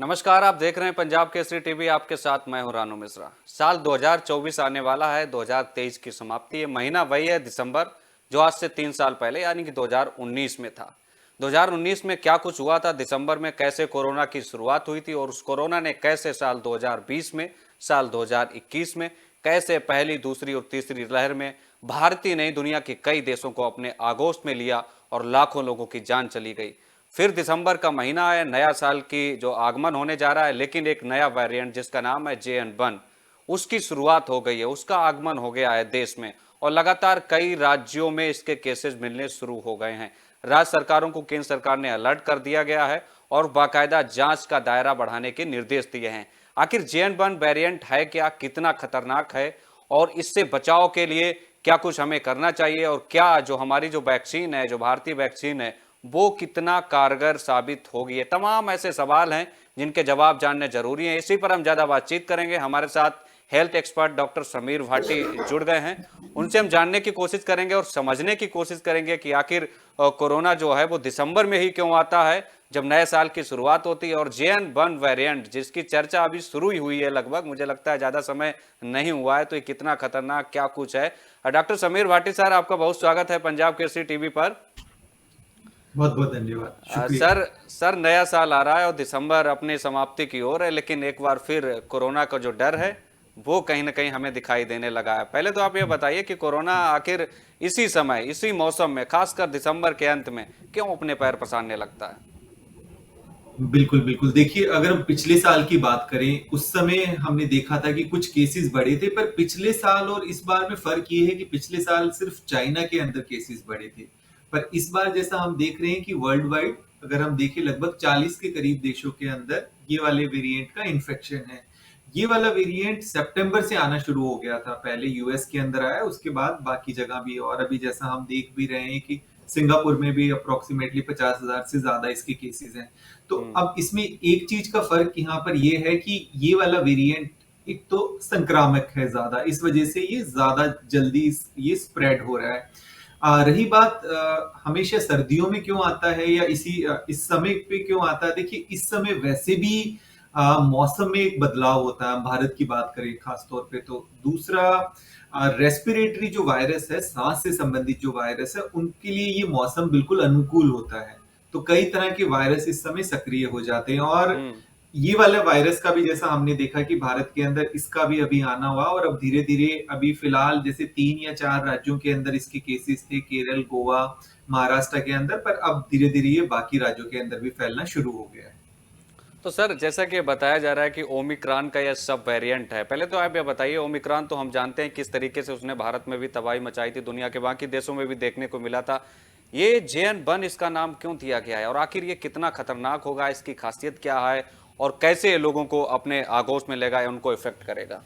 नमस्कार, आप देख रहे हैं पंजाब केसरी टीवी। आपके साथ मैं हूं रानू मिश्रा। साल 2024 आने वाला है। 2023 की समाप्ति है। महीना वही है दिसंबर, जो आज से 3 साल पहले यानी कि 2019 में था। 2019 में क्या कुछ हुआ था, दिसंबर में कैसे कोरोना की शुरुआत हुई थी और उस कोरोना ने कैसे साल 2020 में, साल 2021 में, कैसे पहली, दूसरी और तीसरी लहर में भारतीय नहीं दुनिया के कई देशों को अपने आगोश में लिया और लाखों लोगों की जान चली गई। फिर दिसंबर का महीना है, नया साल की जो आगमन होने जा रहा है, लेकिन एक नया वेरिएंट जिसका नाम है JN1, उसकी शुरुआत हो गई है, उसका आगमन हो गया है देश में और लगातार कई राज्यों में इसके केसेस मिलने शुरू हो गए हैं। राज्य सरकारों को केंद्र सरकार ने अलर्ट कर दिया गया है और बाकायदा जांच का दायरा बढ़ाने के निर्देश दिए हैं। आखिर JN1 वेरिएंट है क्या, कितना खतरनाक है और इससे बचाव के लिए क्या कुछ हमें करना चाहिए और क्या जो हमारी जो वैक्सीन है, जो भारतीय वैक्सीन है, वो कितना कारगर साबित होगी। ये तमाम ऐसे सवाल हैं जिनके जवाब जानने जरूरी हैं। इसी पर हम ज्यादा बातचीत करेंगे। हमारे साथ health expert doctor Sameer Bhati जुड़ गए हैं। उनसे हम जानने की कोशिश करेंगे और समझने की कोशिश करेंगे कि आखिर कोरोना जो है वो दिसंबर में ही क्यों आता है, जब नए साल की शुरुआत होती है। और JN1 वेरिएंट जिसकी चर्चा अभी शुरू ही हुई है, लगभग मुझे लगता है ज्यादा समय नहीं हुआ है, तो ये कितना खतरनाक क्या कुछ है। डॉक्टर समीर भाटी सर, आपका बहुत स्वागत है पंजाब केसरी टीवी पर। बहुत बहुत धन्यवाद, शुक्रिया। सर नया साल आ रहा है और दिसंबर अपनी समाप्ति की ओर है, लेकिन एक बार फिर कोरोना का जो डर है वो कहीं ना कहीं हमें दिखाई देने लगा है। पहले तो आप ये बताइए कि कोरोना आखिर इसी समय, इसी मौसम में, खासकर दिसंबर के अंत में क्यों अपने पैर पसारने लगता है। बिल्कुल बिल्कुल, देखिए अगर हम पिछले साल की बात करें, उस समय हमने देखा था कि कुछ केसेस बढ़े थे, पर पिछले साल और इस बार में फर्क ये है कि पिछले साल सिर्फ चाइना के अंदर केसेस बढ़े थे, पर इस बार जैसा हम देख रहे हैं कि वर्ल्ड वाइड अगर हम देखें लगभग 40 के करीब देशों के अंदर ये वाले वेरिएंट का इन्फेक्शन है। ये वाला वेरिएंट सितंबर से आना शुरू हो गया था। पहले यूएस के अंदर आया, उसके बाद बाकी जगह भी, और अभी जैसा हम देख भी रहे हैं कि सिंगापुर में भी अप्रोक्सीमेटली 50,000 से ज्यादा इसके केसेस हैं। तो हम्म। अब इसमें एक चीज का फर्क यहाँ पर ये है कि ये वाला वेरिएंट एक तो संक्रामक है ज्यादा, इस वजह से ये ज्यादा जल्दी ये स्प्रेड हो रहा है। रही बात हमेशा सर्दियों में क्यों आता है या इस समय पे क्यों आता है, देखिए इस समय वैसे भी मौसम में एक बदलाव होता है। भारत की बात करें खास तौर पे, तो दूसरा रेस्पिरेटरी जो वायरस है, सांस से संबंधित जो वायरस है, उनके लिए ये मौसम बिल्कुल अनुकूल होता है। तो कई तरह के वायरस इस समय सक्रिय हो जाते हैं, और हम्म। ये वाला वायरस का भी जैसा हमने देखा कि भारत के अंदर इसका भी अभी आना हुआ, और अब धीरे धीरे अभी फिलहाल जैसे 3 या 4 राज्यों के अंदर इसके केसेस थे, केरल, गोवा, महाराष्ट्र के अंदर, पर अब धीरे धीरे ये बाकी राज्यों के अंदर भी फैलना शुरू हो गया है। तो सर जैसा कि बताया जा रहा है कि ओमिक्रॉन का यह सब वेरिएंट है, पहले तो आप ये बताइए, ओमिक्रॉन तो हम जानते हैं किस तरीके से उसने भारत में भी तबाही मचाई थी, दुनिया के बाकी देशों में भी देखने को मिला था। ये JN1 इसका नाम क्यों दिया गया है और आखिर ये कितना खतरनाक होगा, इसकी खासियत क्या है और कैसे ये लोगों को अपने आगोश में लेगा या उनको इफेक्ट करेगा।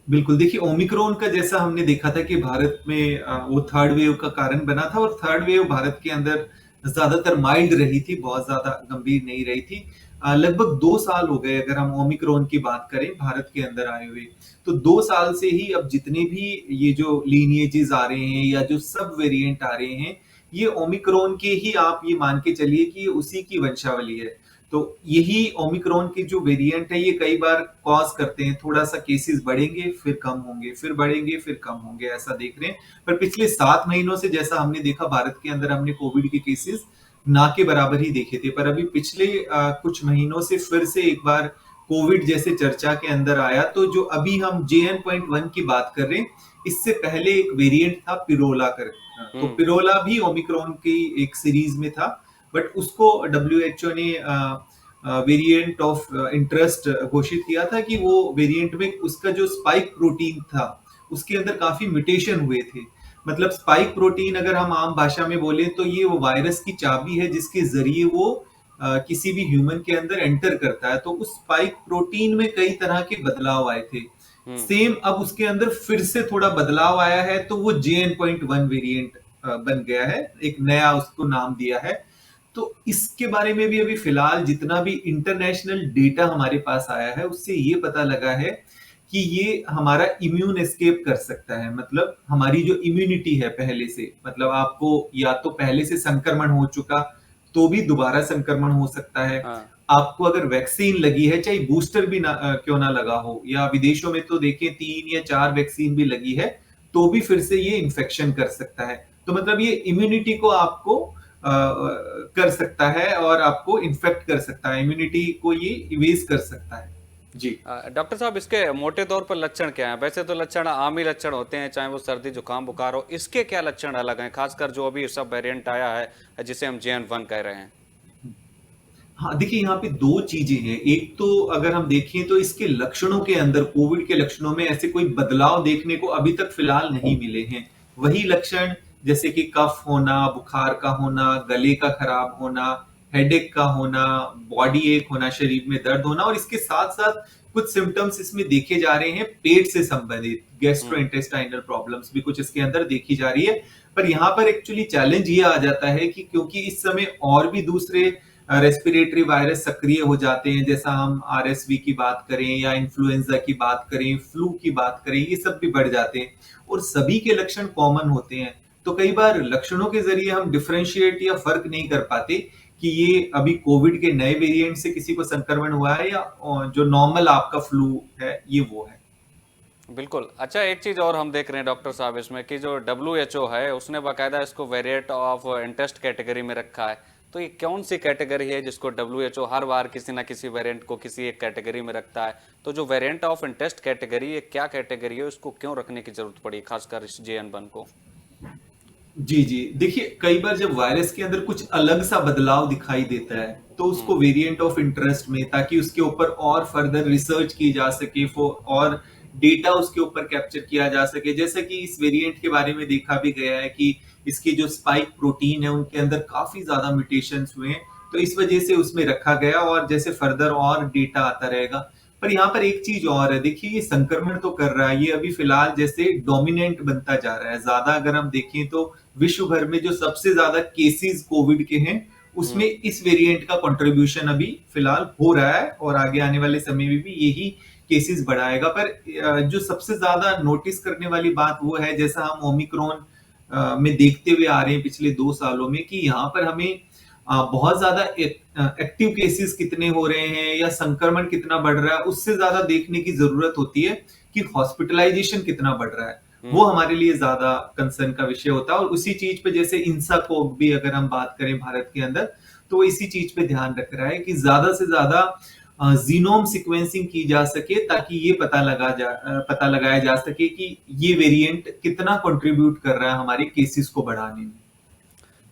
बिल्कुल, देखिए ओमिक्रॉन का जैसा हमने देखा था कि भारत में वो थर्ड वेव का कारण बना था, और थर्ड वेव भारत के अंदर ज्यादातर माइल्ड रही थी, बहुत ज्यादा गंभीर नहीं रही थी। लगभग 2 साल हो गए अगर हम ओमिक्रॉन की बात करें भारत के अंदर आए हुए, तो 2 साल से ही अब जितने भी ये जो लीनिएजेस आ रहे हैं या जो सब वेरिएंट आ रहे हैं, ये ओमिक्रॉन के ही, आप ये मान के चलिए कि ये उसी की वंशावली है। तो यही ओमिक्रॉन के जो वेरिएंट है, ये कई बार कॉज करते हैं, थोड़ा सा केसेस बढ़ेंगे फिर कम होंगे, फिर बढ़ेंगे फिर कम होंगे, ऐसा देख रहे हैं। पर पिछले 7 महीनों से जैसा हमने देखा, भारत के अंदर हमने कोविड के केसेस ना के बराबर ही देखे थे, पर अभी पिछले कुछ महीनों से फिर से एक बार कोविड जैसे चर्चा के अंदर आया। तो जो अभी हम JN.1 की बात कर रहे हैं, इससे पहले एक वेरिएंट था पिरोला कर, तो हम्म। पिरोला भी ओमिक्रॉन की एक सीरीज में था, बट उसको WHO ने वेरिएंट ऑफ इंटरेस्ट घोषित किया था कि वो वेरिएंट में उसका जो स्पाइक प्रोटीन था, उसके अंदर काफी म्यूटेशन हुए थे। मतलब स्पाइक प्रोटीन अगर हम आम भाषा में बोले तो ये वो वायरस की चाबी है जिसके जरिए वो किसी भी ह्यूमन के अंदर एंटर करता है। तो उस स्पाइक प्रोटीन में कई तरह के बदलाव आए थे। हम्म। सेम अब उसके अंदर फिर से थोड़ा बदलाव आया है, तो वो JN.1 वेरिएंट बन गया है, एक नया उसको नाम दिया है। तो इसके बारे में भी अभी फिलहाल जितना भी इंटरनेशनल डेटा हमारे पास आया है, उससे ये पता लगा है कि ये हमारा इम्यून एस्केप कर सकता है। मतलब हमारी जो इम्यूनिटी है पहले से, मतलब आपको या तो पहले से संक्रमण हो चुका तो भी दोबारा संक्रमण हो सकता है, हाँ। आपको अगर वैक्सीन लगी है, चाहे बूस्टर भी ना क्यों ना लगा हो, या विदेशों में तो देखें 3 या 4 वैक्सीन भी लगी है, तो भी फिर से ये इन्फेक्शन कर सकता है। तो मतलब ये इम्यूनिटी को आपको कर सकता है और आपको इन्फेक्ट कर सकता है, इम्यूनिटी को ये इवेज कर सकता है। जी। डॉक्टर साहब, इसके मोटे तौर पर लक्षण क्या हैं? वैसे तो लक्षण आम ही लक्षण होते हैं, चाहे वो सर्दी जुकाम बुखार हो। इसके क्या लक्षण अलग हैं, खासकर जो अभी सब वेरिएंट आया है जिसे हम JN.1 कह रहे हैं? हाँ, देखिए यहाँ पे 2 चीजें हैं। एक तो अगर हम देखें तो इसके लक्षणों के अंदर, कोविड के लक्षणों में ऐसे कोई बदलाव देखने को अभी तक फिलहाल नहीं मिले हैं। वही लक्षण जैसे कि कफ होना, बुखार का होना, गले का खराब होना, हेडेक का होना, बॉडी एक होना, शरीर में दर्द होना, और इसके साथ-साथ कुछ सिम्पटम्स इसमें देखे जा रहे हैं पेट से संबंधित, गैस्ट्रोइंटेस्टाइनल प्रॉब्लम्स भी कुछ इसके अंदर देखी जा रही है। पर यहाँ पर एक्चुअली चैलेंज ये आ जाता है कि क्योंकि इस समय और भी दूसरे रेस्पिरेटरी वायरस सक्रिय हो जाते हैं, जैसा हम आरएसवी की बात करें या इन्फ्लुएंजा की बात करें, फ्लू की बात करें, ये सब भी बढ़ जाते हैं और सभी के लक्षण कॉमन होते हैं। तो कई बार लक्षणों के जरिए हम डिफरेंशिएट या फर्क नहीं कर पाते कि ये अभी कोविड के नए वेरिएंट से किसी को संक्रमण हुआ है या जो नॉर्मल आपका फ्लू है ये वो है। बिल्कुल। अच्छा, एक चीज़ और हम देख रहे हैं डॉक्टर साहब इसमें कि जो WHO है उसने बाकायदा इसको वेरिएंट ऑफ इंटरेस्ट कैटेगरी में रखा है। तो ये कौन सी कैटेगरी है जिसको WHO हर बार किसी ना किसी वेरिएंट को किसी एक कैटेगरी में रखता है? तो जो वेरिएंट ऑफ इंटरेस्ट कैटेगरी, ये क्या कैटेगरी है, उसको क्यों रखने की जरूरत पड़ी, खासकर इस JN.1 को? जी, जी। देखिए, कई बार जब वायरस के अंदर कुछ अलग सा बदलाव दिखाई देता है, तो उसको वेरिएंट ऑफ इंटरेस्ट में, ताकि उसके ऊपर और फर्दर रिसर्च की जा सके, और डेटा उसके ऊपर कैप्चर किया जा सके। जैसे कि इस वेरिएंट के बारे में देखा भी गया है कि इसकी जो स्पाइक प्रोटीन है, उनके अंदर काफी ज्यादा म्यूटेशंस हुए हैं, तो इस वजह से उसमें रखा गया और जैसे फर्दर और डेटा आता रहेगा। पर यहाँ पर एक चीज और है, देखिए ये संक्रमण तो कर रहा है, ये अभी फिलहाल जैसे डोमिनेंट बनता जा रहा है। ज्यादा अगर हम देखें तो विश्व भर में जो सबसे ज्यादा केसेस कोविड के हैं, उसमें इस वेरिएंट का कंट्रीब्यूशन अभी फिलहाल हो रहा है और आगे आने वाले समय में भी यही केसेस बढ़ाएगा। पर जो सबसे ज्यादा नोटिस करने वाली बात वो है, जैसा हम ओमिक्रॉन में देखते हुए आ रहे हैं पिछले 2 सालों में, कि यहाँ पर हमें बहुत ज्यादा एक्टिव केसेस कितने हो रहे हैं या संक्रमण कितना बढ़ रहा है, उससे ज्यादा देखने की जरूरत होती है कि हॉस्पिटलाइजेशन कितना बढ़ रहा है। वो हमारे लिए ज्यादा कंसर्न का विषय होता है। और उसी चीज पे, जैसे इंसाकोग भी अगर हम बात करें भारत के अंदर, तो वो इसी चीज पे ध्यान रख रहा है कि ज्यादा से ज्यादा जीनोम सीक्वेंसिंग की जा सके, ताकि ये पता लगाया जा सके कि ये वेरिएंट कितना कंट्रीब्यूट कर रहा है हमारे केसेस को बढ़ाने में।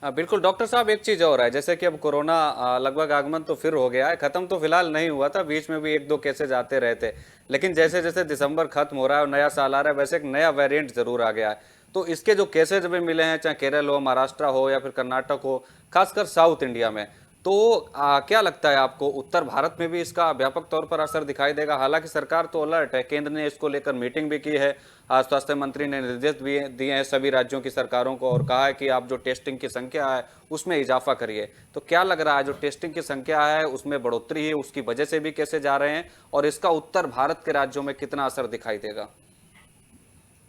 हाँ बिल्कुल। डॉक्टर साहब, एक चीज़ और है, जैसे कि अब कोरोना लगभग आगमन तो फिर हो गया है, खत्म तो फिलहाल नहीं हुआ था, बीच में भी एक दो केसेज आते रहे थे, लेकिन जैसे जैसे दिसंबर खत्म हो रहा है और नया साल आ रहा है, वैसे एक नया वेरिएंट जरूर आ गया है। तो इसके जो केसेज अभी मिले हैं, चाहे केरल हो, महाराष्ट्र हो या फिर कर्नाटक हो, खासकर साउथ इंडिया में, तो क्या लगता है आपको, उत्तर भारत में भी इसका व्यापक तौर पर असर दिखाई देगा? हालांकि सरकार तो अलर्ट है, केंद्र ने इसको लेकर मीटिंग भी की है, स्वास्थ्य मंत्री ने निर्देश भी दिए हैं सभी राज्यों की सरकारों को और कहा है कि आप जो टेस्टिंग की संख्या है उसमें इजाफा करिए। तो क्या लग रहा है, जो टेस्टिंग की संख्या है उसमें बढ़ोतरी है, उसकी वजह से भी कैसे जा रहे हैं, और इसका उत्तर भारत के राज्यों में कितना असर दिखाई देगा?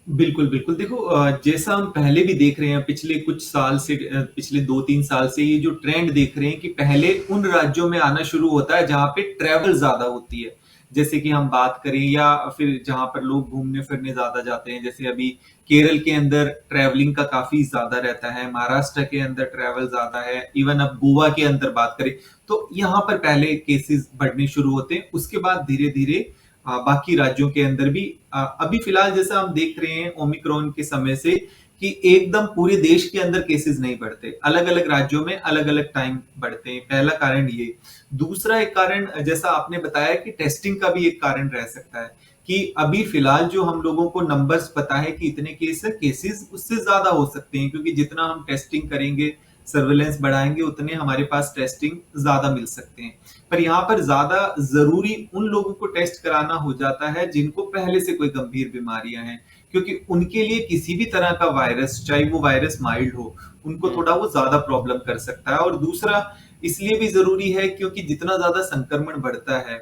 बिल्कुल, बिल्कुल। देखो, जैसा हम पहले भी देख रहे हैं, पिछले कुछ साल से, पिछले 2-3 साल से ये जो ट्रेंड देख रहे हैं कि पहले उन राज्यों में आना शुरू होता है जहाँ पे ट्रैवल ज़्यादा होती है। जैसे कि हम बात करें, या फिर जहाँ पर लोग घूमने-फिरने ज़्यादा जाते हैं, जैसे अभी केरल के अंदर ट्रैवलिंग का काफ़ी ज़्यादा रहता है, महाराष्ट्र के अंदर ट्रैवल ज़्यादा है, इवन अब गोवा के अंदर बात करें, तो यहाँ पर पहले केसेस बढ़ने शुरू होते हैं। उसके बाद धीरे-धीरे बाकी राज्यों के अंदर भी अभी फिलहाल जैसा हम देख रहे हैं ओमिक्रॉन के समय से, कि एकदम पूरे देश के अंदर केसेस नहीं बढ़ते, अलग अलग राज्यों में अलग अलग टाइम बढ़ते हैं। पहला कारण ये। दूसरा एक कारण, जैसा आपने बताया, कि टेस्टिंग का भी एक कारण रह सकता है, कि अभी फिलहाल जो हम लोगों को नंबर्स पता है कि इतने केसेस उससे ज्यादा हो सकते हैं, क्योंकि जितना हम टेस्टिंग करेंगे, सर्वेलेंस बढ़ाएंगे, उतने हमारे पास टेस्टिंग ज्यादा मिल सकते हैं। पर यहाँ पर ज्यादा जरूरी उन लोगों को टेस्ट कराना हो जाता है जिनको पहले से कोई गंभीर बीमारियां हैं, क्योंकि उनके लिए किसी भी तरह का वायरस, चाहे वो वायरस माइल्ड हो, उनको थोड़ा वो ज्यादा प्रॉब्लम कर सकता है। और दूसरा इसलिए भी जरूरी है क्योंकि जितना ज्यादा संक्रमण बढ़ता है,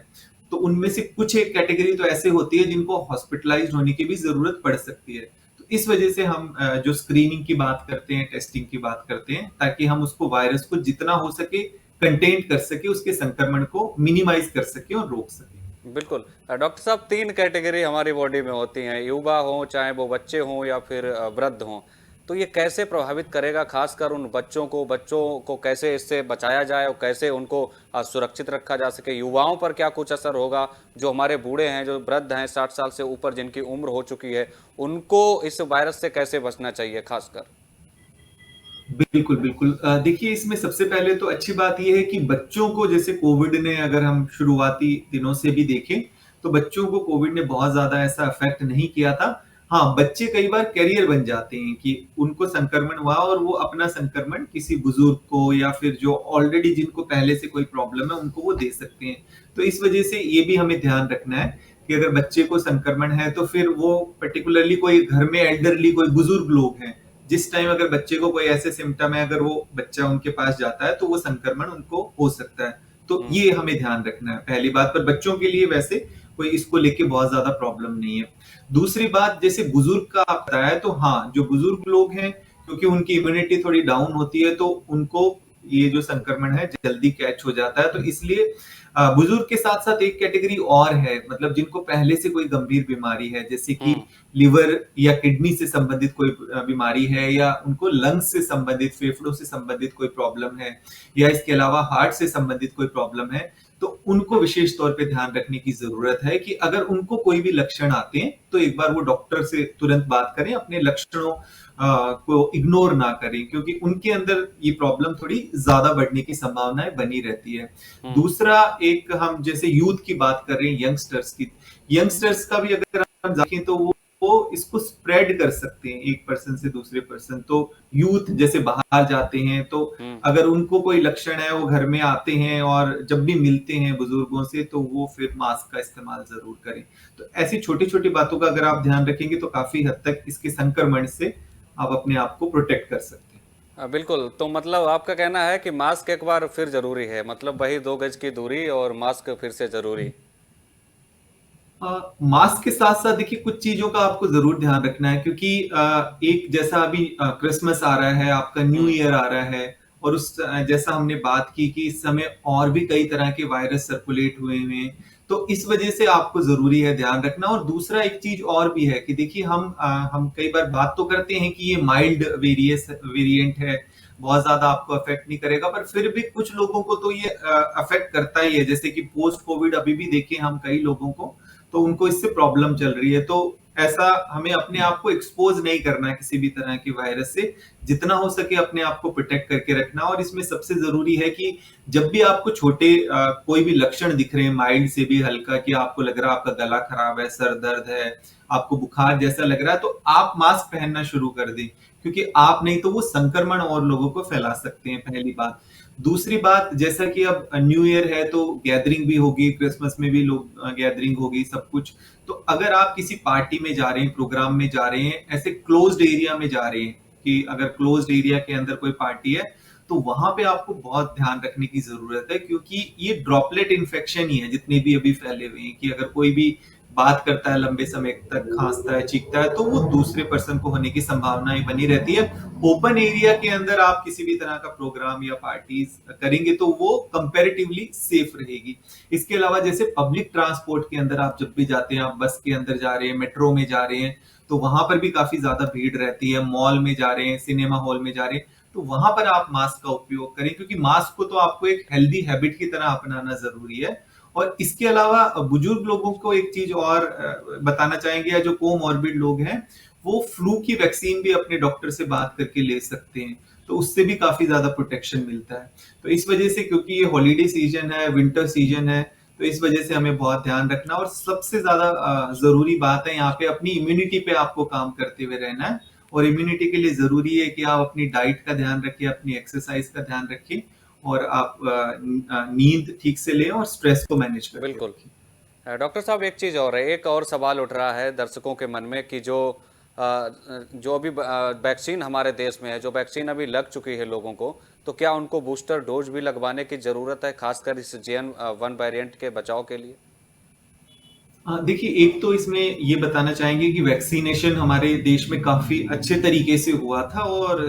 तो उनमें से कुछ एक कैटेगरी तो ऐसे होती है जिनको हॉस्पिटलाइज होने की भी जरूरत पड़ सकती है। तो इस वजह से हम जो स्क्रीनिंग की बात करते हैं, टेस्टिंग की बात करते हैं, ताकि हम उसको, वायरस को जितना हो सके कंटेन कर सके, उसके संक्रमण को मिनिमाइज कर सके और रोक सके। बिल्कुल। डॉक्टर साहब, 3 कैटेगरी हमारी बॉडी में होती हैं, युवा हों, चाहे वो बच्चे हों या फिर वृद्ध हों। तो ये कैसे प्रभावित करेगा खासकर उन बच्चों को कैसे इससे बचाया जाए और कैसे उनको सुरक्षित रखा जा सके? युवाओं पर क्या कुछ असर होगा? जो हमारे बूढ़े हैं, जो वृद्ध हैं, 60 साल से ऊपर जिनकी उम्र हो चुकी है, उनको इस वायरस से कैसे बचना चाहिए खासकर? बिल्कुल, बिल्कुल। देखिए इसमें सबसे पहले तो अच्छी बात ये है कि बच्चों को जैसे कोविड ने अगर हम शुरुआती दिनों से भी देखें, तो बच्चों को कोविड ने बहुत ज़्यादा ऐसा अफ़ेक्ट नहीं किया था। हाँ, बच्चे कई बार कैरियर बन जाते हैं कि उनको संक्रमण हुआ और वो अपना संक्रमण किसी बुज़ुर्ग को या फिर जो ऑलरेडी जिनको पहले से कोई प्रॉब्लम है, उनको वो दे सकते हैं। तो इस वजह से ये भी हमें ध्यान रखना है कि अगर बच्चे को संक्रमण है, तो फिर वो पर्टिकुलरली कोई घर में एल्डरली कोई बुज़ुर्ग लोग हैं, जिस टाइम अगर बच्चे को कोई ऐसे सिम्टम है, अगर वो बच्चा उनके पास जाता है तो वो संक्रमण उनको हो सकता है। तो हुँ, ये हमें ध्यान रखना है पहली बात। पर बच्चों के लिए वैसे कोई इसको लेके बहुत ज्यादा प्रॉब्लम नहीं है। दूसरी बात, जैसे बुजुर्ग का आप बताया, तो हाँ, जो बुजुर्ग लोग हैं, क्योंकि उनकी इम्यूनिटी थोड़ी डाउन होती है, तो उनको ये जो संक्रमण है जल्दी कैच हो जाता है। तो इसलिए बुजुर्ग के साथ साथ एक कैटेगरी और है, मतलब जिनको पहले से कोई गंभीर बीमारी है, जैसे कि हुँ, लिवर या किडनी से संबंधित कोई बीमारी है, या उनको लंग्स से संबंधित, फेफड़ों से संबंधित कोई प्रॉब्लम है, या इसके अलावा हार्ट से संबंधित कोई प्रॉब्लम है, तो उनको विशेष तौर पे ध्यान रखने की जरूरत है कि अगर उनको कोई भी लक्षण आते हैं तो एक बार वो डॉक्टर से तुरंत बात करें, अपने लक्षणों को इग्नोर ना करें, क्योंकि उनके अंदर ये प्रॉब्लम थोड़ी ज्यादा बढ़ने की संभावनाएं बनी रहती है। हुँ, दूसरा, एक हम जैसे यूथ की बात कर रहे हैं, यंगस्टर्स की, यंगस्टर्स का भी अगर हम देखें तो वो इसको स्प्रेड कर सकते हैं एक पर्सन से दूसरे पर्सन। तो यूथ जैसे बाहर जाते हैं, तो हुँ। अगर उनको कोई लक्षण है, वो घर में आते हैं और जब भी मिलते हैं बुजुर्गों से, तो वो फिर मास्क का इस्तेमाल जरूर करें। तो ऐसी छोटी छोटी बातों का अगर आप ध्यान रखेंगे तो काफी हद तक इसके संक्रमण से आप अपने आप को प्रोटेक्ट कर सकते हैं। बिल्कुल, तो मतलब आपका कहना है कि मास्क एक बार फिर ज़रूरी है, मतलब वही 2 गज की दूरी और मास्क फिर से ज़रूरी। मास्क के साथ साथ देखिए कुछ चीजों का आपको जरूर ध्यान रखना है, क्योंकि एक जैसा अभी क्रिसमस आ रहा है, आपका न्यू हुँ, ईयर आ रहा है, और उस जैसा हमने बात की कि इस समय और भी कई तरह के वायरस सर्कुलेट हुए हैं, तो इस वजह से आपको जरूरी है ध्यान रखना। और दूसरा एक चीज और भी है कि देखिए हम कई बार बात तो करते हैं कि ये माइल्ड वेरिएंट है, बहुत ज्यादा आपको अफेक्ट नहीं करेगा, पर फिर भी कुछ लोगों को तो ये अफेक्ट करता ही है। जैसे कि पोस्ट कोविड अभी भी देखें हम कई लोगों को, तो उनको इससे प्रॉब्लम चल रही है। तो ऐसा हमें अपने आप को एक्सपोज नहीं करना है किसी भी तरह के वायरस से, जितना हो सके अपने आप को प्रोटेक्ट करके रखना। और इसमें सबसे जरूरी है कि जब भी आपको छोटे कोई भी लक्षण दिख रहे हैं, माइल्ड से भी हल्का, कि आपको लग रहा है आपका गला खराब है, सर दर्द है, आपको बुखार जैसा लग रहा है, तो आप मास्क पहनना शुरू कर दें, क्योंकि आप नहीं तो वो संक्रमण और लोगों को फैला सकते हैं, पहली बात। दूसरी बात, जैसा कि अब न्यू ईयर है तो गैदरिंग भी होगी, क्रिसमस में भी लोग गैदरिंग होगी, सब कुछ। तो अगर आप किसी पार्टी में जा रहे हैं, प्रोग्राम में जा रहे हैं, ऐसे क्लोज्ड एरिया में जा रहे हैं, कि अगर क्लोज्ड एरिया के अंदर कोई पार्टी है, तो वहां पे आपको बहुत ध्यान रखने की जरूरत है, क्योंकि ये ड्रॉपलेट इन्फेक्शन ही है जितने भी अभी फैले हुए हैं, कि अगर कोई भी बात करता है लंबे समय तक, खांसता है, चीखता है, तो वो दूसरे पर्सन को होने की संभावनाएं बनी रहती है। ओपन एरिया के अंदर आप किसी भी तरह का प्रोग्राम या पार्टीज करेंगे तो वो कंपैरेटिवली सेफ रहेगी। इसके अलावा जैसे पब्लिक ट्रांसपोर्ट के अंदर आप जब भी जाते हैं, आप बस के अंदर जा रहे हैं, मेट्रो में जा रहे हैं, तो वहां पर भी काफी ज्यादा भीड़ रहती है। मॉल में जा रहे हैं, सिनेमा हॉल में जा रहे हैं, तो वहां पर आप मास्क का उपयोग करें, क्योंकि मास्क को तो आपको एक हेल्दी हैबिट की तरह अपनाना जरूरी है। और इसके अलावा बुजुर्ग लोगों को एक चीज और बताना चाहेंगे, या जो कोमॉर्बिड लोग हैं, वो फ्लू की वैक्सीन भी अपने डॉक्टर से बात करके ले सकते हैं, तो उससे भी काफी ज्यादा प्रोटेक्शन मिलता है। तो इस वजह से, क्योंकि ये हॉलीडे सीजन है, विंटर सीजन है, तो इस वजह से हमें बहुत ध्यान रखना। और सबसे ज्यादा जरूरी बात है यहाँ पे, अपनी इम्यूनिटी पे आपको काम करते हुए रहना है। और इम्यूनिटी के लिए जरूरी है कि आप अपनी डाइट का ध्यान रखिए, अपनी एक्सरसाइज का ध्यान रखिए, और आप नींद ठीक से लें और स्ट्रेस को मैनेज करके बिल्कुल। रखें। डॉक्टर साहब, एक चीज़ और है, एक और सवाल उठ रहा है दर्शकों के मन में कि जो अभी वैक्सीन हमारे देश में है, जो वैक्सीन अभी लग चुकी है लोगों को, तो क्या उनको बूस्टर डोज भी लगवाने की ज़रूरत है, खासकर इस JN.1 वेरिएंट के बचाव के लिए? देखिए, एक तो इसमें ये बताना चाहेंगे कि वैक्सीनेशन हमारे देश में काफी अच्छे तरीके से हुआ था, और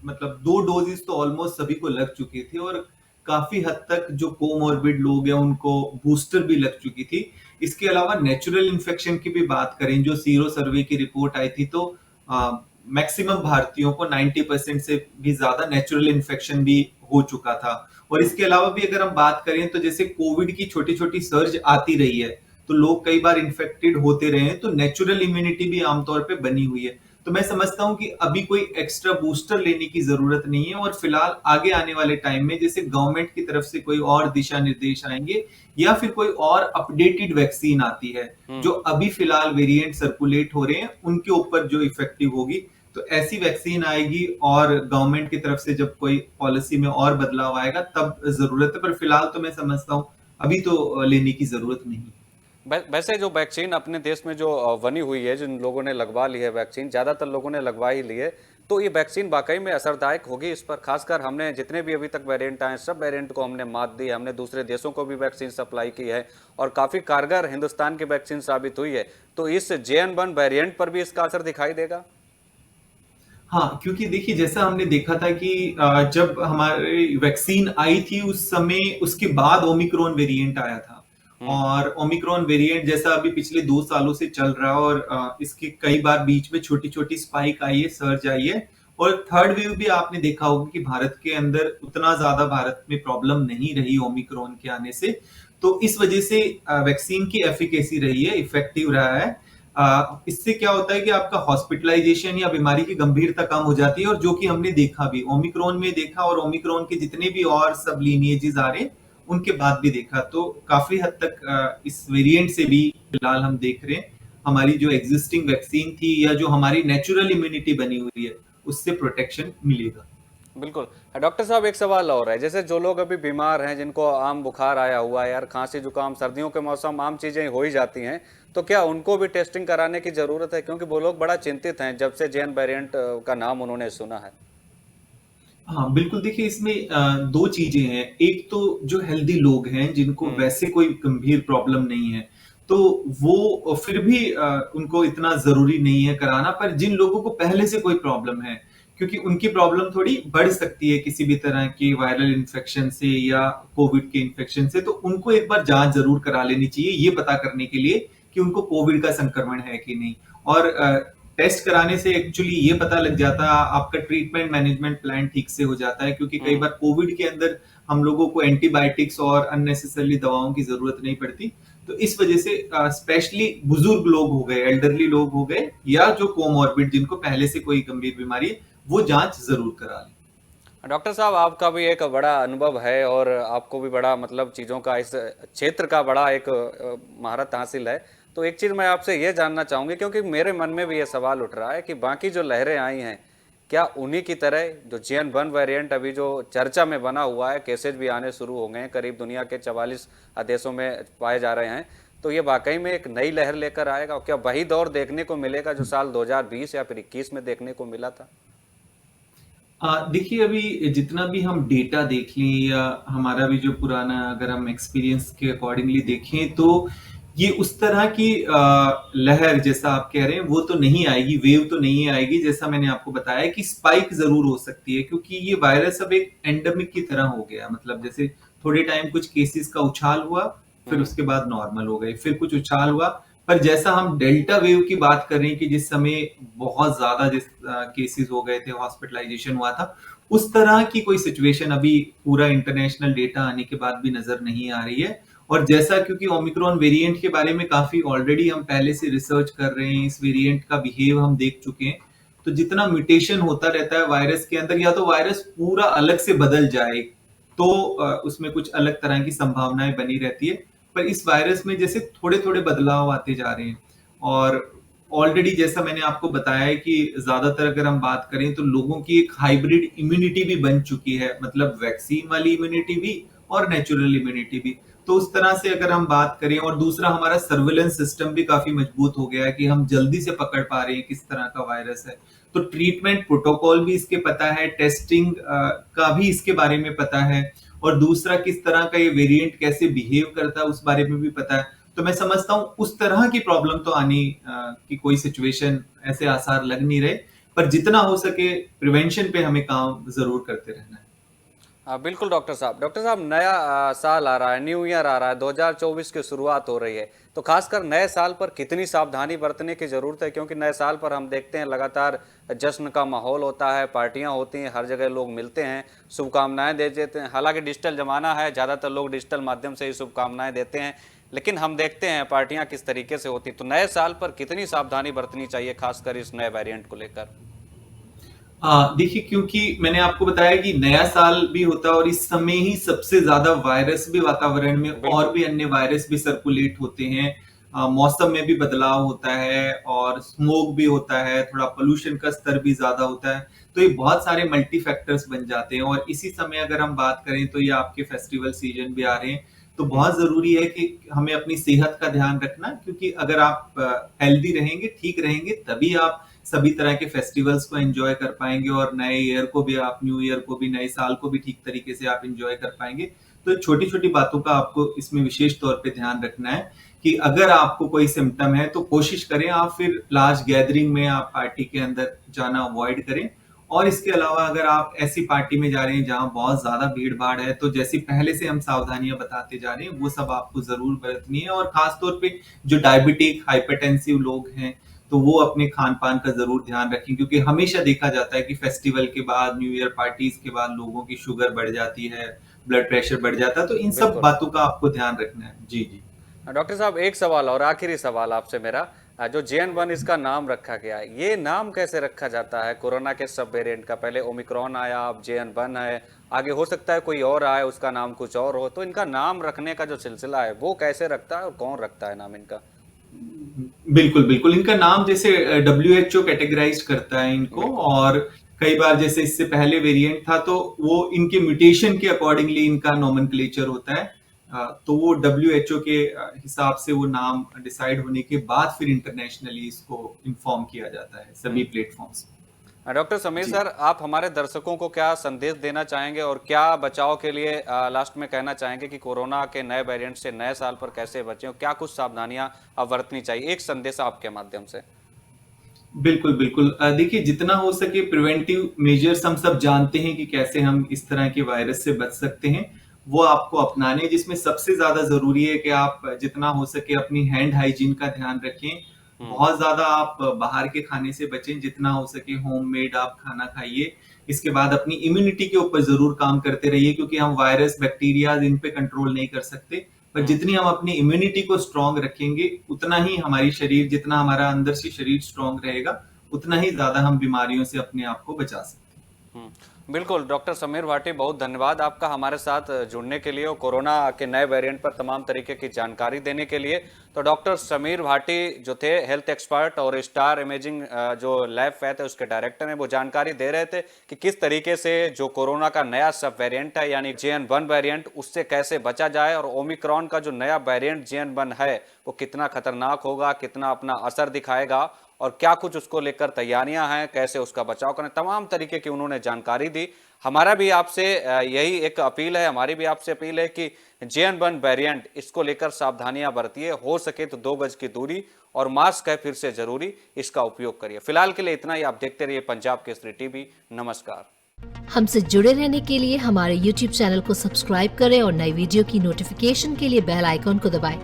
मतलब 2 डोजेस तो ऑलमोस्ट सभी को लग चुके थे, और काफी हद तक जो कोमॉर्बिड लोग हैं उनको बूस्टर भी लग चुकी थी। इसके अलावा नेचुरल इन्फेक्शन की भी बात करें, जो सीरो सर्वे की रिपोर्ट आई थी, तो मैक्सिमम भारतीयों को 90% से भी ज्यादा नेचुरल इन्फेक्शन भी हो चुका था। और इसके अलावा भी अगर हम बात करें तो जैसे कोविड की छोटी छोटी सर्ज आती रही है, तो लोग कई बार इन्फेक्टेड होते रहे हैं, तो नेचुरल इम्यूनिटी भी आमतौर पे बनी हुई है। तो मैं समझता हूं कि अभी कोई एक्स्ट्रा बूस्टर लेने की जरूरत नहीं है, और फिलहाल आगे आने वाले टाइम में जैसे गवर्नमेंट की तरफ से कोई और दिशा निर्देश आएंगे या फिर कोई और अपडेटेड वैक्सीन आती है, जो अभी फिलहाल वेरिएंट सर्कुलेट हो रहे हैं उनके ऊपर जो इफेक्टिव होगी, तो ऐसी वैक्सीन आएगी और गवर्नमेंट की तरफ से जब कोई पॉलिसी में और बदलाव आएगा तब जरूरत है। पर फिलहाल तो मैं समझता हूँ अभी तो लेने की जरूरत नहीं। वैसे जो वैक्सीन अपने देश में जो बनी हुई है, जिन लोगों ने लगवा ली है वैक्सीन, ज़्यादातर लोगों ने लगवा ही ली है, तो ये वैक्सीन वाकई में असरदायक होगी इस पर? खासकर हमने जितने भी अभी तक वेरिएंट आए सब वेरिएंट को हमने मात दी, हमने दूसरे देशों को भी वैक्सीन सप्लाई की है और काफ़ी कारगर हिंदुस्तान की वैक्सीन साबित हुई है। तो इस JN1 वेरिएंट पर भी इसका असर दिखाई देगा? हाँ, क्योंकि देखिए जैसा हमने देखा था कि जब हमारी वैक्सीन आई थी उस समय उसके बाद ओमिक्रॉन वेरिएंट आया था, और ओमिक्रॉन वेरिएंट जैसा अभी पिछले 2 सालों से चल रहा है, और इसके कई बार बीच में छोटी छोटी स्पाइक आई है, सर्ज आई है, और थर्ड वेव भी आपने देखा होगा कि भारत के अंदर उतना ज्यादा भारत में प्रॉब्लम नहीं रही ओमिक्रॉन के आने से। तो इस वजह से वैक्सीन की एफिकेसी रही है, इफेक्टिव रहा है। इससे क्या होता है कि आपका हॉस्पिटलाइजेशन या बीमारी की गंभीरता कम हो जाती है, और जो कि हमने देखा भी ओमिक्रॉन में देखा, और ओमिक्रॉन के जितने भी और सब लीनिएजेस आ रहे हैं उनके बाद भी देखा, तो काफी हद तक इस वेरिएंट से भी फिलहाल हम देख रहे हैं हमारी जो एग्जिस्टिंग वैक्सीन थी या जो हमारी नेचुरल इम्यूनिटी बनी हुई है उससे प्रोटेक्शन मिलेगा। बिल्कुल। डॉक्टर साहब, एक सवाल और है, जैसे जो लोग अभी बीमार हैं, जिनको आम बुखार आया हुआ है यार, खांसी जुकाम, सर्दियों के मौसम आम चीज़ें हो ही जाती हैं, तो क्या उनको भी टेस्टिंग कराने की ज़रूरत है? क्योंकि वो लोग बड़ा चिंतित हैं जब से JN वेरिएंट का नाम उन्होंने सुना है। हाँ बिल्कुल, देखिए इसमें दो चीजें हैं। एक तो जो हेल्दी लोग हैं जिनको वैसे कोई गंभीर प्रॉब्लम नहीं है, तो वो फिर भी उनको इतना जरूरी नहीं है कराना। पर जिन लोगों को पहले से कोई प्रॉब्लम है, क्योंकि उनकी प्रॉब्लम थोड़ी बढ़ सकती है किसी भी तरह की वायरल इन्फेक्शन से या कोविड के इन्फेक्शन से, तो उनको एक बार जांच जरूर करा लेनी चाहिए ये पता करने के लिए कि उनको कोविड का संक्रमण है कि नहीं। और टेस्ट कराने से एक्चुअली ये पता लग जाता है, आपका ट्रीटमेंट मैनेजमेंट प्लान ठीक से हो जाता है, क्योंकि कई बार कोविड के अंदर हम लोगों को एंटीबायोटिक्स और अननेसेसरली दवाओं की जरूरत नहीं पड़ती। तो इस वजह से स्पेशली बुजुर्ग लोग हो गए, एल्डरली लोग हो गए, या जो कोमॉर्बिड जिनको पहले से कोई गंभीर बीमारी है, वो जांच जरूर करा लें। डॉक्टर साहब, आपका भी एक बड़ा अनुभव है और आपको भी बड़ा मतलब चीज़ों का, इस क्षेत्र का बड़ा एक महारत हासिल है। तो एक चीज़ मैं आपसे ये जानना चाहूँगी, क्योंकि मेरे मन में भी ये सवाल उठ रहा है कि बाकी जो लहरें आई हैं, क्या उन्हीं की तरह जो JN1 वेरिएंट अभी जो चर्चा में बना हुआ है, केसेज भी आने शुरू हो गए हैं, करीब दुनिया के 44 देशों में पाए जा रहे हैं, तो ये वाकई में एक नई लहर लेकर आएगा? क्या वही दौर देखने को मिलेगा जो साल 2020 या फिर 21 में देखने को मिला था? देखिए अभी जितना भी हम डेटा देख लें या हमारा भी जो पुराना अगर हम एक्सपीरियंस के अकॉर्डिंगली देखें, तो ये उस तरह की लहर जैसा आप कह रहे हैं वो तो नहीं आएगी, वेव तो नहीं आएगी। जैसा मैंने आपको बताया कि स्पाइक जरूर हो सकती है, क्योंकि ये वायरस अब एक एंडेमिक की तरह हो गया। मतलब जैसे थोड़े टाइम कुछ केसेस का उछाल हुआ, फिर उसके बाद नॉर्मल हो गए, फिर कुछ उछाल हुआ। पर जैसा हम डेल्टा वेव की बात कर रहे हैं कि जिस समय बहुत ज्यादा जिस केसेस हो गए थे, हॉस्पिटलाइजेशन हुआ था, उस तरह की कोई सिचुएशन अभी पूरा इंटरनेशनल डेटा आने के बाद भी नजर नहीं आ रही है। और जैसा क्योंकि ओमिक्रॉन वेरिएंट के बारे में काफी ऑलरेडी हम पहले से रिसर्च कर रहे हैं, इस वेरिएंट का बिहेव हम देख चुके हैं, तो जितना म्यूटेशन होता रहता है वायरस के अंदर, या तो वायरस पूरा अलग से बदल जाए, तो उसमें कुछ अलग तरह की संभावनाएं बनी रहती है। पर इस वायरस में जैसे थोड़े थोड़े बदलाव आते जा रहे हैं, और ऑलरेडी जैसा मैंने आपको बताया है कि ज्यादातर अगर हम बात करें तो लोगों की एक हाइब्रिड इम्यूनिटी भी बन चुकी है, मतलब वैक्सीन वाली इम्यूनिटी भी और नेचुरल इम्यूनिटी भी। तो उस तरह से अगर हम बात करें, और दूसरा हमारा सर्विलेंस सिस्टम भी काफी मजबूत हो गया है कि हम जल्दी से पकड़ पा रहे हैं किस तरह का वायरस है। तो ट्रीटमेंट प्रोटोकॉल भी इसके पता है, टेस्टिंग का भी इसके बारे में पता है, और दूसरा किस तरह का ये वेरिएंट कैसे बिहेव करता है उस बारे में भी पता है। तो मैं समझता हूं उस तरह की प्रॉब्लम तो आने की कोई सिचुएशन ऐसे आसार लग नहीं रहे। पर जितना हो सके प्रिवेंशन पे हमें काम जरूर करते रहना है। बिल्कुल डॉक्टर साहब नया साल आ रहा है, न्यू ईयर आ रहा है, 2024 की शुरुआत हो रही है, तो खासकर नए साल पर कितनी सावधानी बरतने की ज़रूरत है? क्योंकि नए साल पर हम देखते हैं लगातार जश्न का माहौल होता है, पार्टियां होती हैं, हर जगह लोग मिलते हैं, शुभकामनाएं दे देते हैं। हालांकि डिजिटल ज़माना है, ज़्यादातर लोग डिजिटल माध्यम से ही शुभकामनाएं देते हैं, लेकिन हम देखते हैं पार्टियां किस तरीके से होती। तो नए साल पर कितनी सावधानी बरतनी चाहिए, खासकर इस नए वेरिएंट को लेकर? देखिए, क्योंकि मैंने आपको बताया कि नया साल भी होता है और इस समय ही सबसे ज्यादा वायरस भी वातावरण में और बिल्कुल। भी अन्य वायरस भी सर्कुलेट होते हैं। मौसम में भी बदलाव होता है और स्मोक भी होता है, थोड़ा पोल्यूशन का स्तर भी ज्यादा होता है। तो ये बहुत सारे मल्टी फैक्टर्स बन जाते हैं और इसी समय अगर हम बात करें तो ये आपके फेस्टिवल सीजन भी आ रहे हैं, तो बहुत जरूरी है कि हमें अपनी सेहत का ध्यान रखना, क्योंकि अगर आप हेल्दी रहेंगे, ठीक रहेंगे, तभी आप सभी तरह के फेस्टिवल्स को एंजॉय कर पाएंगे और नए ईयर को भी, आप न्यू ईयर को भी, नए साल को भी ठीक तरीके से आप एंजॉय कर पाएंगे। तो छोटी छोटी बातों का आपको इसमें विशेष तौर पे ध्यान रखना है कि अगर आपको कोई सिम्टम है तो कोशिश करें आप फिर लार्ज गैदरिंग में, आप पार्टी के अंदर जाना अवॉइड करें। और इसके अलावा अगर आप ऐसी पार्टी में जा रहे हैं जहां बहुत ज्यादा भीड़ भाड़ है, तो जैसी पहले से हम सावधानियां बताते जा रहे हैं वो सब आपको जरूर बरतनी है। और खासतौर पे जो डायबिटिक, हाइपरटेंसिव लोग हैं, तो वो अपने खान पान का जरूर ध्यान रखें, क्योंकि हमेशा देखा जाता है कि फेस्टिवल के बाद, न्यू ईयर पार्टीज के बाद लोगों की शुगर बढ़ जाती है, ब्लड प्रेशर बढ़ जाता है। तो इन सब बिल्कुल। बातों का आपको ध्यान रखना है। जी जी। डॉक्टर साहब एक सवाल और आखिरी सवाल आपसे मेरा, जो JN1 इसका नाम रखा गया है, ये नाम कैसे रखा जाता है कोरोना के सब वेरिएंट का? पहले ओमिक्रॉन आया, अब JN1 है, आगे हो सकता है कोई और आए, उसका नाम कुछ और हो। तो इनका नाम रखने का जो सिलसिला है वो कैसे रखता है और कौन रखता है नाम इनका? बिल्कुल बिल्कुल, इनका नाम जैसे WHO कैटेगराइज करता है इनको। बिल्कुल। और कई बार जैसे इससे पहले वेरिएंट था तो वो इनके म्यूटेशन के अकॉर्डिंगली इनका नोमेनक्लेचर होता है। तो वो WHO के हिसाब से वो नाम डिसाइड होने के बाद फिर इंटरनेशनली इसको इन्फॉर्म किया जाता है सभी हम्म। प्लेटफॉर्म्स। डॉक्टर समीर जी। सर, आप हमारे दर्शकों को क्या संदेश देना चाहेंगे और क्या बचाव के लिए लास्ट में कहना चाहेंगे कि कोरोना के नए वेरिएंट से नए साल पर कैसे बचें और क्या कुछ सावधानियां अब बरतनी चाहिए? एक संदेश आपके माध्यम से। बिल्कुल बिल्कुल, देखिए, जितना हो सके प्रिवेंटिव मेजर्स हम सब जानते हैं कि कैसे हम इस तरह के वायरस से बच सकते हैं, वो आपको अपनाने, जिसमें सबसे ज्यादा जरूरी है कि आप जितना हो सके अपनी हैंड हाइजीन का ध्यान रखें। हम्म। बहुत ज्यादा आप बाहर के खाने से बचें, जितना हो सके होममेड आप खाना खाइए। इसके बाद अपनी इम्यूनिटी के ऊपर जरूर काम करते रहिए, क्योंकि हम वायरस, बैक्टीरिया इन पे कंट्रोल नहीं कर सकते, पर हम्म। जितनी हम अपनी इम्यूनिटी को स्ट्रांग रखेंगे, उतना ही हमारी शरीर, जितना हमारा अंदर से शरीर स्ट्रांग रहेगा, उतना ही ज्यादा हम बीमारियों से अपने आप को बचा सकते हैं। बिल्कुल डॉक्टर समीर भाटी, बहुत धन्यवाद आपका हमारे साथ जुड़ने के लिए और कोरोना के नए वेरिएंट पर तमाम तरीके की जानकारी देने के लिए। तो डॉक्टर समीर भाटी जो थे हेल्थ एक्सपर्ट और स्टार इमेजिंग जो लैब फैथ है उसके डायरेक्टर हैं, वो जानकारी दे रहे थे कि किस तरीके से जो कोरोना का नया सब वेरिएंट है यानी JN1 वेरिएंट, उससे कैसे बचा जाए और ओमिक्रॉन का जो नया वेरिएंट JN1 है वो कितना खतरनाक होगा, कितना अपना असर दिखाएगा और क्या कुछ उसको लेकर तैयारियां हैं, कैसे उसका बचाव करें, तमाम तरीके की उन्होंने जानकारी दी। हमारा भी आपसे यही एक अपील है, हमारी भी आपसे अपील है कि JN1 वेरिएंट, इसको लेकर सावधानियां बरतिए, हो सके तो 2 गज की दूरी और मास्क है फिर से जरूरी, इसका उपयोग करिए। फिलहाल के लिए इतना ही। आप देखते रहिए पंजाब केसरी टीवी। नमस्कार। हमसे जुड़े रहने के लिए हमारे YouTube चैनल को सब्सक्राइब करें और नई वीडियो की नोटिफिकेशन के लिए बेल आइकॉन को दबाएं।